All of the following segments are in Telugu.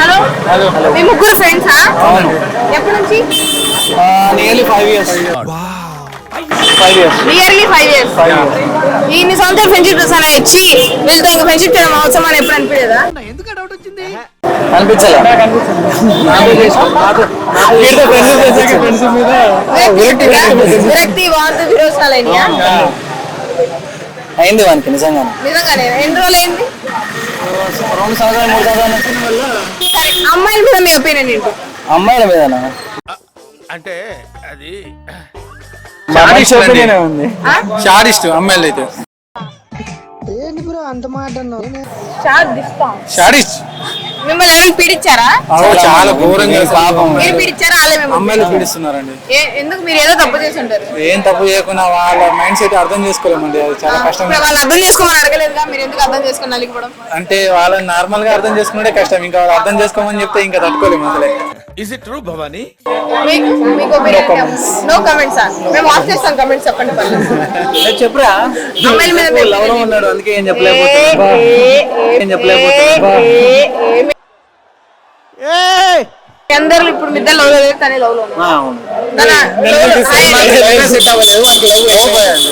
హలో మీ ముగ్గురు ఫ్రెండ్సా? ఎప్పటి నుంచి? Nearly 5 years. Nearly 5 years. ఇన్ని సంవత్సరాలు ఫ్రెండ్షిప్ చూసాను వచ్చి వీళ్ళతో ఇంకా ఫ్రెండ్షిప్ చేయడం అవసరం అని ఎప్పుడు అనిపించదా? అనిపించాలా? విరక్తి వార్త విరోచాలైనయా? అయింది వానికి నిజంగానే. నిజంగానే ఎన్ని రోజులు అయింది? 2 సంవత్సరాలు 3 సంవత్సరాలు. సరే అమ్మాయిల మీద మీ ఒపీనియన్ ఏంటి? అమ్మాయిల మీదనా? అంటే అది షాడిస్ట్ అమ్మాయిలు అయితే షాడిస్ట్. మిమ్మల్ని ఎవరైనా పీడించారా? చాలా ఘోరంగా పాపం మీరు పీడించారా? అమ్మాయిలు పీడిస్తున్నారండి. ఎందుకు? మీరు ఏదో తప్పు చేసి ఉంటారు. ఏం తప్పు చేయకుండా వాళ్ళ మైండ్ సెట్ అర్థం చేసుకోలేమండి. అది చాలా కష్టం. వాళ్ళు అర్థం చేసుకోమని అడగలేదుగా, మీరు ఎందుకు అర్థం చేసుకుని నలిగిపోవడం? అంటే వాళ్ళని నార్మల్ గా అర్థం చేసుకుంటే కష్టం, ఇంకా వాళ్ళు అర్థం చేసుకోమని చెప్తే ఇంకా తట్టుకోలేము అసలే. Is it true Bhavani? No comments. మేము ఆఫ్ చేస్తాం. కమెంట్స్ చెప్పండి. చెప్పురా. అమ్మాయిల మీద లవ్ లో ఉన్నాడు అందుకే ఏం చెప్పలేకపోతున్నా. అందరూ ఇప్పుడు మిద్దె లవ్ లో లేదు, కానీ లవ్ లో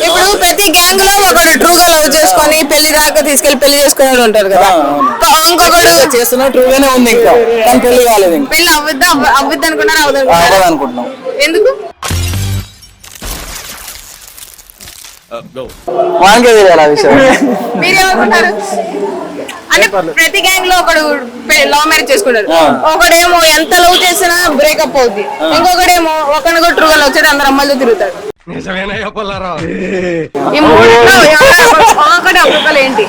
ఇప్పుడు ప్రతి గ్యాంగ్ లో ఒకడు ట్రూగా లవ్ చేసుకొని పెళ్లి దాకా తీసుకెళ్లి పెళ్లి చేసుకునే ఉంటారు కదా. ఇంకొకడు చేస్తున్నా ట్రూగానే ఉంది, ఇంకా కానీ పెళ్లి కాలేదు. పెళ్లి అవ్వద్దు అనుకున్నారు, అనుకుంటున్నాం. ఎందుకు? వానికే తెలియాలి ఆ విషయం. మీరేమనుకుంటారు? అంటే ప్రతి గ్యాంగ్ లో ఒకడు లవ్ మ్యారేజ్ చేసుకుంటారు. ఒకడేమో ఎంత లవ్ చేసినా బ్రేకప్ అవుద్ది. ఇంకొకడేమో ఒకరిని కూడా ట్రూగా లవ్ చేసి అందరు అమ్మాయిలతో తిరుగుతాడు. ఈ మూడిట్లో ఒకటి అప్పుడు ఏంటి?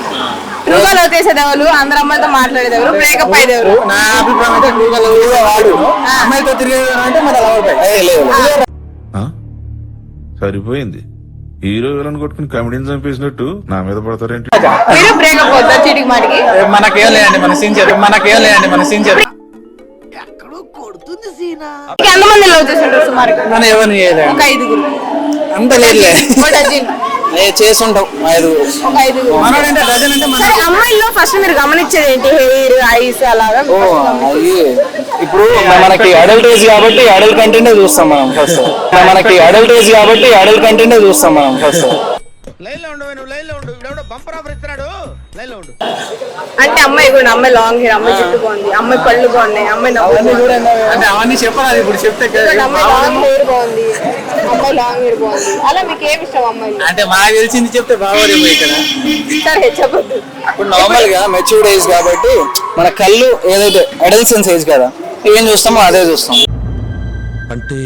ట్రూగా లవ్ చేసేదేవాళ్ళు, అందరు అమ్మాయిలతో మాట్లాడేదేవారు, బ్రేకప్ అయ్యేదేవారు. నా అభిప్రాయం అయితే ట్రూగా లవ్ వాడు అమ్మాయితో తిరిగేదంటే మన లవ్ సరిపోయింది. హీరో విలన్ కొట్టుకుని కమెడీని చంపేసినట్టు నా మీద పడతారేంటి? మీరు బ్రేకప్ అవుతారు చీటికి మాటికి? మనకేం లేదండి, మన సిన్సియర్ ఎంతమంది లవ్ చేస్తుంటారు సుమారుగా? మనం ఎవరిని చేయలేదు. ఒక 5గురు. అంత లేదులే, చేసుంటాం 5. ఒక 5గురు. సరే అమ్మాయిల్లో ఫస్ట్ మీరు గమనించేది ఏంటి? హెయిర్, ఐస్ అలాగా. ఇప్పుడు మనకి అడల్ట్ ఏజ్ కాబట్టి అడల్ట్ కంటెంటే చూస్తాం మనం ఫస్ట్. లైన్ లో ఉండు, నువ్వు లైన్ లో ఉండు. ఇవిడెవడో బంపర్ ఆఫర్ ఇస్తున్నాడు, లైన్ లో ఉండు. అంటే అమ్మాయి కూడా, అమ్మాయి లాంగ్ హెయిర్, అమ్మాయి జుట్టు బాగుంది, అమ్మాయి పళ్ళు బాగున్నాయి, అమ్మాయి నవ్వు అంటే అవన్నీ చెప్పాలి ఇప్పుడు చెప్తే. అమ్మాయి లాంగ్ హెయిర్ బాగుంది, అమ్మాయి లాంగ్ హెయిర్ బాగుంది. అలా మీకు ఏమి ఇష్టం అమ్మాయి? అంటే మాకు తెలిసింది చెప్తే బాగోదేమో ఇక్కడ. సరే చెప్పద్దు. ఇప్పుడు నార్మల్ గా మెచ్యూర్డ్ ఏజ్ కాబట్టి మన కళ్ళు ఏదైతే అడల్సెన్స్ ఏజ్ కదా, ఏం చూస్తామో అదే చూస్తాం. అంటే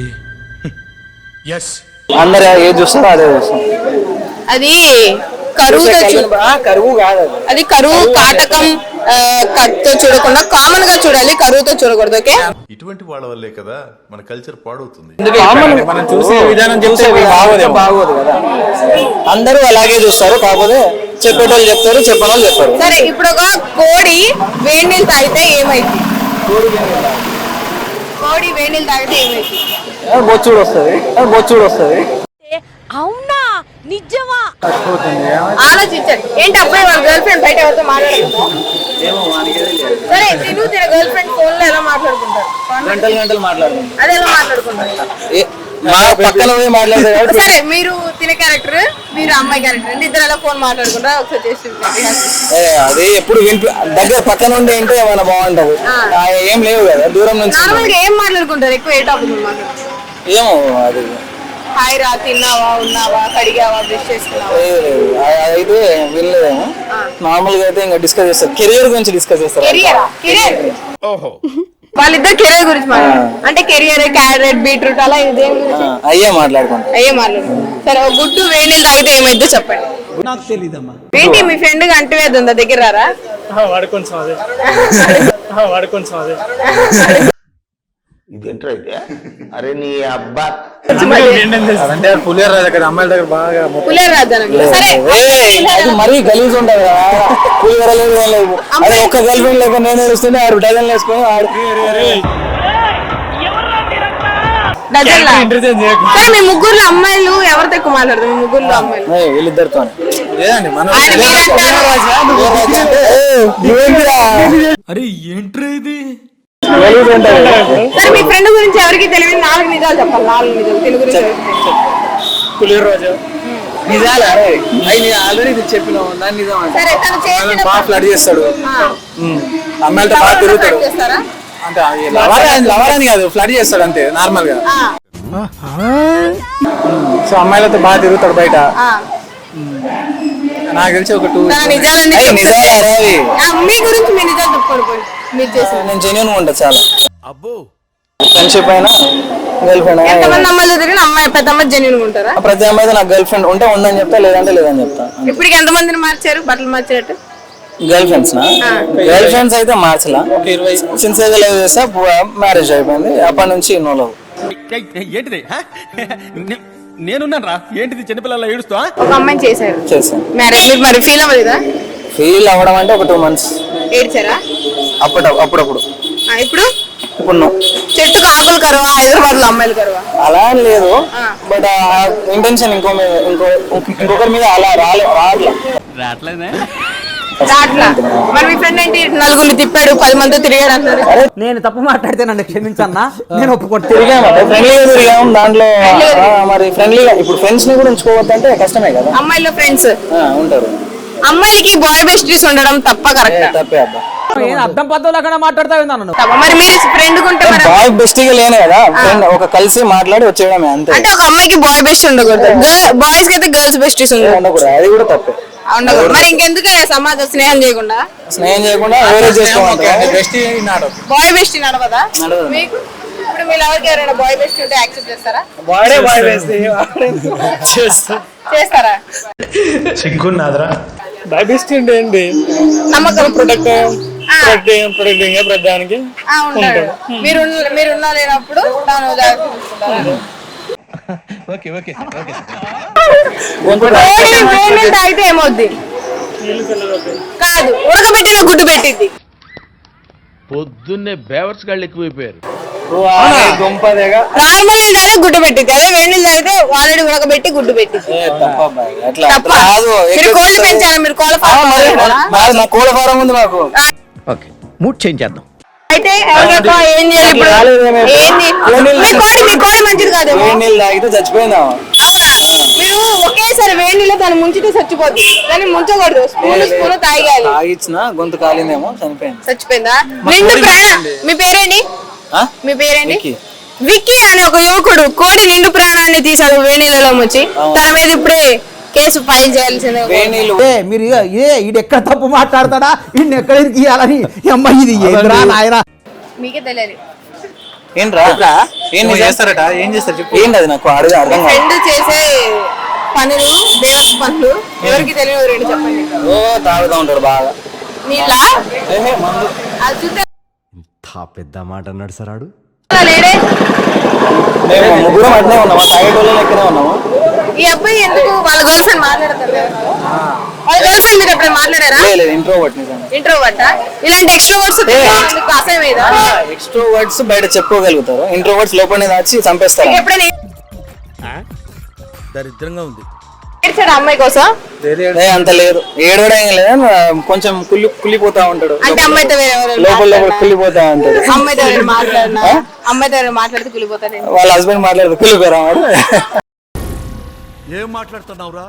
అందరు ఏది చూస్తారో అదే చూస్తాం. అది కరువు కాదు, అది కరువు కాటకం కత్తో చూడకుండా కామన్ గా చూడాలి, కరువుతో చూడకూడదు. ఓకే, ఇటువంటి వాళ్ళ వల్లే కదా మన కల్చర్ పాడవుతుంది. మనం చూసే విధానం చెప్తే బాగోదు కదా. అందరూ అలాగే చూస్తారు, కాకపోతే చెప్పేటోళ్ళు చెప్తారు, చెప్పని వాళ్ళు చెప్పారు. సరే ఇప్పుడు ఒక కోడి వేడి నీళ్ళు తాగితే ఏమైంది? కోడి వేడి నీళ్ళు తాగితే ఏమైంది? బొచ్చుడు వస్తుంది. అవునా? నిజమా? ఆలోచించండి. ఏంటి అబ్బాయి వాళ్ళ గర్ల్ ఫ్రెండ్ బయట ఎవరితో మాట్లాడుకుంటారు? సరే తిను తిన గర్ల్ ఫ్రెండ్ ఫోన్ లో ఎలా మాట్లాడుకుంటారు? గంటలు మాట్లాడుకుంటారు. అదే ఎలా మాట్లాడుకుంటారు? సరే మీరు తినే క్యారెక్టర్, మీరు అమ్మాయి క్యారెక్టర్, ఇద్దరు ఎలా ఫోన్ మాట్లాడుకుంటారా? ఒకసారి చేసి అది ఎప్పుడు దగ్గర పక్కన ఉండి ఏంటో ఏమైనా బాగుంటది. ఏం లేవు కదా, దూరం నుంచి. నార్మల్ గా ఏం మాట్లాడుకుంటారు? ఎక్కువ ఏ టాపిక్ మాట్లాడుకుంటారు? ఏమో అది హాయ్ రా, తిన్నావా, ఉన్నావా, కడిగావా, బ్రష్ చేసుకున్నావా? అయితే వినలేదేమో. నార్మల్ గా అయితే ఇంకా డిస్కస్ చేస్తారు, కెరియర్ గురించి డిస్కస్ చేస్తారు. కెరియర్ ఓహో, వాళ్ళిద్దరు కెరియర్ గురించి మాట్లాడారు. అంటే కెరియర్, క్యారెట్, బీట్రూట్ అలా ఇదేం అయ్యే మాట్లాడుకుంటారు. సరే ఒక గుడ్డు వేడి నీళ్ళు తాగితే ఏమైందో చెప్పండి. నాకు తెలీదమ్మా. ఏంటి మీ ఫ్రెండ్ గా అంటువేది ఉందా? దగ్గర రారా? వాడుకోండి అదే. ఇదేంట్రా అయితే? అరే నీ అబ్బా, అంటే పులియర్ రాజు కదా, అమ్మాయిల దగ్గర బాగా పులియర్ రాజు. సరే మరీ గలీజ్ ఉంటది కదా, లేదు. అదే ఒక్క గర్ల్ ఫ్రెండ్ లేక నేను ఏడుస్తుంటే 6 డజన్లు వేసుకొని డజన్లా? సరే మీ ముగ్గురులో అమ్మాయిలు ఎవరితో ఎక్కువ మాట్లాడతారు? మీ ముగ్గురులో అమ్మాయిలు వీళ్ళిద్దరితో లేదండి మన ఆయన మీరంటారు. అరే ఏంట్రా ఇది? సరే మీ ఫ్రెండ్ గురించి ఎవరికి తెలియదు 4 నిజాలు చెప్పాలి. 4 నిజాలు తెలుగు గురించి ఎవరికి తెలియదు? పులిహోర రోజు నిజాలు ఆల్రెడీ చెప్పినావు దాని నిజం అంటే సరే తను చేసిన బాగా ఫ్లడ్ చేస్తాడు ఆ. అమ్మాయిలతో బాగా తిరుగుతాడు ఫ్లర్ట్ చేస్తారా? అంటే లవర్ అని కాదు ఫ్లడ్ చేస్తాడు అంతే నార్మల్ గా ఆ. సో అమ్మాయిలతో బాగా తిరుగుతాడు బయట ఆ. నాకు తెలిసి ఒక 2 తన నిజాలన్నీ నిజాలు అవి మీ గురించి మీ నిజాలు చెప్పుకోండి పోయి. మీరు చేసిన నేను జెన్యున్ ఉంటా చాలా అబ్బో ఫ్రెండ్షిప్ అయినా గర్ల్ ఫ్రెండ్ అయినా ఎంతమంది అమ్మాయిలు తిరిగిన అమ్మాయి పెద్ద అమ్మాయి జెన్యున్ ఉంటారా? ప్రతి అమ్మాయితో నాకు గర్ల్ ఫ్రెండ్ ఉంటే ఉందని చెప్తా లేదంటే లేదని చెప్తా ఇప్పటికి ఎంత మందిని మార్చారు బట్టలు మార్చినట్టు? గర్ల్ ఫ్రెండ్స్ గర్ల్ ఫ్రెండ్స్ అయితే మార్చలా సిన్సియర్ గా లవ్ చేస్తా మ్యారేజ్ అయిపోయింది అప్పటి నుంచి నో లవ్ ఏంటిది? నేనున్నాను రా. ఏంటిది చిన్నపిల్లల ఏడుస్తా? ఒక అమ్మాయిని చేశారు చేస్తాను మ్యారేజ్. మీరు మరి ఫీల్ అవ్వలేదా? ఫీల్ అవ్వడం అంటే ఒక 2 months ఏడ్చారా? అప్పుడప్పుడు ఇప్పుడు ఇప్పుడు no. చెట్టుకు ఆకులు కరువా హైదరాబాద్ లో అమ్మాయిలు కరువా? అలా అని లేదు ఆ. బట్ ఇంటెన్షన్ ఇంకొకరి మీద అలా రావట్లేదే. అట్లా మరి మీ ఫ్రెండ్ ఏంటి 4 తిప్పాడు 10 మందితో తిరిగాడు అంటారు? నేను తప్పు మాట్లాడితే నన్ను క్షమించన్నా, నేను ఒప్పుకుంటా. ఫ్రెండ్లీగా తిరిగాము దాంట్లో మరి ఫ్రెండ్లీగా ఇప్పుడు ఫ్రెండ్స్ ని కూడా ఉంచుకోవద్దంటే కష్టమే కదా అమ్మాయిలో ఫ్రెండ్స్ ఉంటారు అమ్మాయిలకి బాయ్ బెస్టీస్ ఉండడం తప్ప కరెక్ట్? తప్పే అబ్బా నేను అర్థం పద్ధతులు అక్కడ మాట్లాడతావు నన్ను. మరి మీరు ఫ్రెండ్ కుంటే మరి బాయ్ బెస్ట్గా లేనే కదా ఫ్రెండ్ ఒక కలిసి మాట్లాడి వచ్చేయడమే అంతే అంటే ఒక అమ్మాయికి బాయ్ బెస్ట్ ఉండకూడదు, బాయ్స్ కి అయితే గర్ల్స్ బెస్టీస్ ఉండకూడదు. ఉండకూడదు అది కూడా తప్పే ఉండకూడదు. మరి ఇంకెందుకు సమాజం స్నేహం చేయకుండా స్నేహం చేయకుండా వేరే చేసుకోవాలి బెస్ట్ నాడు బాయ్ బెస్ట్ నడవదా మీకు? ఇప్పుడు మీరు ఎవరికి ఎవరైనా బాయ్ బెస్ట్ ఉంటే యాక్సెప్ట్ చేస్తారా? చేస్తారా? సిగ్గున్నాదరా బాయ్ బెస్ట్ ఏంటి నమ్మకం ప్రొటెక్టింగ్ ప్రతిదానికి ఉంటాడు. మీరున్నా లేనప్పుడు తాను జాగ్రత్తగా వేడి తాగితే ఏమవుద్ది? కాదు ఉడకబెట్టిన గుడ్డు పెట్టింది. పొద్దున్నే బేవర్స్ గాళ్ళు ఎక్కువైపోయారు. గొంపదేగా నార్మల్ నీళ్ళు తాగితే గుడ్డు పెట్టింది, అదే వేడి నీళ్ళు తాగితే ఆల్రెడీ ఉడకబెట్టి గుడ్డు పెట్టింది. తప్ప మీరు కోళ్ళు పెంచారా? మీరు కోళ్ళ ఫారం నా కోళ్ళ ఫారం ఉంది మాకు ఓకే మూడ్ చేంజ్ చేద్దాం. అయితే ఎవరికో ఏం చేయాలి ఇప్పుడు? ఏంది? మీ కోడి మంచిది కాదు. వేడి నీళ్ళు తాగితే చచ్చిపోయిందా మీరు ఒకేసారి వేడి నీళ్ళు దాన్ని ముంచితే చచ్చిపోద్ది, దాన్ని ముంచకూడదు. స్పూన్ తాగాలి. తాగిచ్చిన గొంతు కాలిందేమో చనిపోయింది చచ్చిపోయిందా? నిండు ప్రాణం. మీ పేరేంటి? మీ పేరేంటి? విక్కీ అనే ఒక యువకుడు కోడి నిండు ప్రాణాన్ని తీశాడు వేడి నీళ్ళలో ముంచి. తన మీద ఇప్పుడే కేసు ఫైల్ చేయాల్సిందే. మీరు ఈడు ఎక్కడ తప్పు మాట్లాడతాడా, ఈయన ఎక్కడ ఇయ్యాలని అమ్మాయి ఇది ఏంద్రా నాయనా? మీకే తెలియదు. ఏంట్రా చేస్తారట ఏం చేస్తారు చెప్పు. ఏంటి అది నాకు అర్థం కాదు ఫ్రెండ్ చేసే పనులు దేవత పనులు ఎవరికి తెలియదు. 2 చెప్పండి. తాగుతా ఉంటాడు బాగా నీళ్ళ మందు అది చూస్తే పెద్ద మాట అన్నాడు సరాడు. లేడే. మేము ముగ్గురం అట్నే ఉన్నామా తాగేటోళ్ళు లెక్కనే ఉన్నాము ఈ అబ్బాయి ఎందుకు వాళ్ళ గర్ల్ ఫ్రెండ్ మాట్లాడతారు? వాళ్ళ గర్ల్ ఫ్రెండ్ మీరు ఎప్పుడు మాట్లాడారా? లేదు ఇంట్రోవర్ట్ నిజంగా ఇంట్రోవర్ట్. ఇలాంటి ఎక్స్ట్రోవర్ట్స్ అసహ్యం ఏదా? ఎక్స్ట్రోవర్ట్స్ బయట చెప్పుకోగలుగుతారు, ఇంట్రోవర్ట్స్ లోపలనే దాచి చంపేస్తారు. ఎప్పుడైనా దరిద్రంగా ఉంది. ఏడ్చాడు అమ్మాయి కోసం? అంత లేదు ఏడవడం ఏం లేదు కొంచెం కుళ్ళిపోతా ఉంటాడు అంటే అమ్మాయితో లోపల కుళ్ళిపోతా ఉంటాడు. అమ్మాయితో మాట్లాడినా అమ్మాయితో మాట్లాడితే కుళ్ళిపోతాడు. వాళ్ళ హస్బెండ్ మాట్లాడితే కుళ్ళిపోయారా వాడు. ఏం మాట్లాడుతున్నావురా?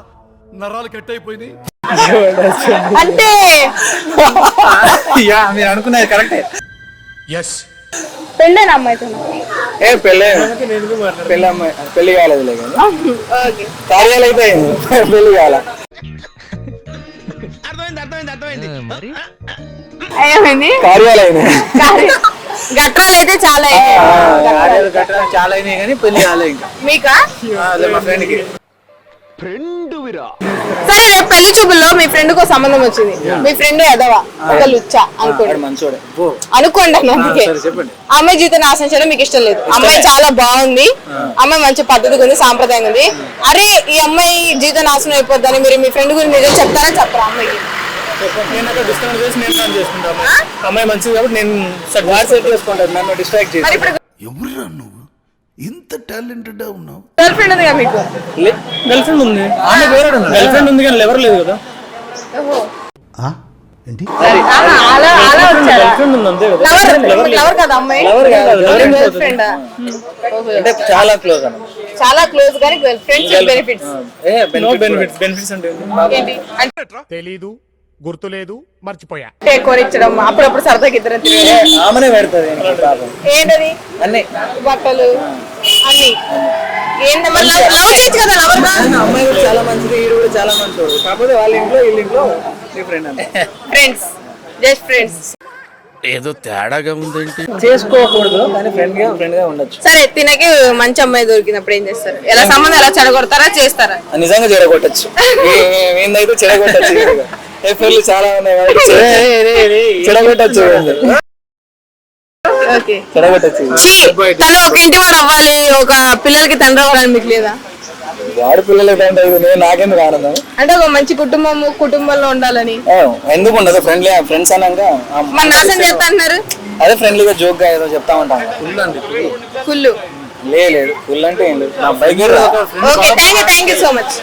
నరాలు కట్ అయిపోయింది. అంటే మీరు అనుకున్నది కరెక్టే. ఎస్ పెళ్ళైన అమ్మాయితో పెళ్ళి అమ్మాయి పెళ్లి కాలేదులే కానీ ఓకే. కార్యాలు అయితే పెళ్లి కాల ఏమైంది? కార్యాలయం గట్రాలు అయితే చాలా చాలా అయినాయి కానీ పెళ్లి కాలే ఇంకా. మీకా? మా ఫ్రెండ్ కి సరే రేపు పెళ్లి చూపుల్లో మీ ఫ్రెండ్ కో సంబంధం వచ్చింది, మీ ఫ్రెండ్ ఎదవా ఒక లుచ్చా అనుకోండి. మంచోడే అనుకోండి అందుకే చెప్పండి. అమ్మాయి జీవితం నాశనం చేయడం మీకు ఇష్టం లేదు. అమ్మాయి చాలా బాగుంది, అమ్మాయి మంచి పద్ధతిగా ఉంది, సాంప్రదాయంగా ఉంది. అరే ఈ అమ్మాయి జీవితం నాశనం అయిపోద్దని మీరు మీ ఫ్రెండ్ గురించి నిజం చెప్తారా చెప్పరా? అమ్మాయికి నేను అక్కడ డిస్కౌంట్ చేసి నేను రన్ చేసుకుంటాను. అమ్మాయి మంచిది కాబట్టి నేను వాడు సెట్ చేసుకుంటాడు నన్ను డిస్ట్రాక్ట్ మరి చేసి. ఇప్పుడు ఎవరురా నువ్వు ఇంత టాలెంటెడ్ ఉన్నావు. గర్ల్ ఫ్రెండ్ ఉందిగా మీకు? గర్ల్ ఫ్రెండ్ ఉంది, గర్ల్ ఫ్రెండ్ ఉంది కానీ ఎవరు లేదు కదా. ఏంటి? అలా వచ్చారా? గర్ల్ ఫ్రెండ్ ఉంది అంతే కదా. లవర్ కదా అమ్మాయి? గర్ల్ ఫ్రెండ్ అంటే చాలా క్లోజ్ అన్న. చాలా క్లోజ్ కానీ ఫ్రెండ్స్ బెనిఫిట్స్ బెనిఫిట్స్ అంటే ఏంటి అంటే తెలీదు, గుర్తులేదు, మర్చిపోయా. కొనిచ్చడం, అప్పుడప్పుడు సరదాకి ఇద్దరం తిరగడం. ఆమెనే పెడుతుంది ఏంటది? అన్ని బట్టలు అన్ని. ఏంటి మరి లవ్ చేయొచ్చు కదా లవర్ గా? అమ్మాయి కూడా చాలా మంచిది, ఈడు కూడా చాలా మంచివాడు. కాకపోతే వాళ్ళ ఇంట్లో వీళ్ళ ఇంట్లో డిఫరెంట్ అంతే. Friends, just friends. ఏదో తేడాగా ఉందేంటి? చేసుకోకూడదు కానీ ఫ్రెండ్ గా ఉండొచ్చు. సరే, తినకి మంచి అమ్మాయి దొరికినప్పుడు ఏం చేస్తారు? ఎలా సంబంధం ఎలా చెడగొడతారా, చేస్తారా? నిజంగా చెడగొట్టచ్చు. ఏందైతే చెడగొట్టచ్చు. ఎఫ్ఎల్ చాలా ఉన్నాయి కాబట్టి చెడగొట్టచ్చు. ఓకే, చెడగొట్టచ్చు. తను ఒక ఇంటి వాడు అవ్వాలి, ఒక పిల్లలకి తండ్రి అవ్వాలని మీకు లేదా? వాడి పిల్లలకి అంటే నేను నాకెందుకు ఆనందం. అంటే ఒక మంచి కుటుంబంలో ఉండాలని. ఎందుకు ఉండదు? ఫ్రెండ్స్ అన్నాక మన నాశనం చేస్తా అంటున్నారు. అదే ఫ్రెండ్లీగా జోక్ గా ఏదో చెప్తా ఉంటాం. ఫుల్ లేదు ఫుల్ అంటే ఏం లేదు. నా bike okay, thank you so much.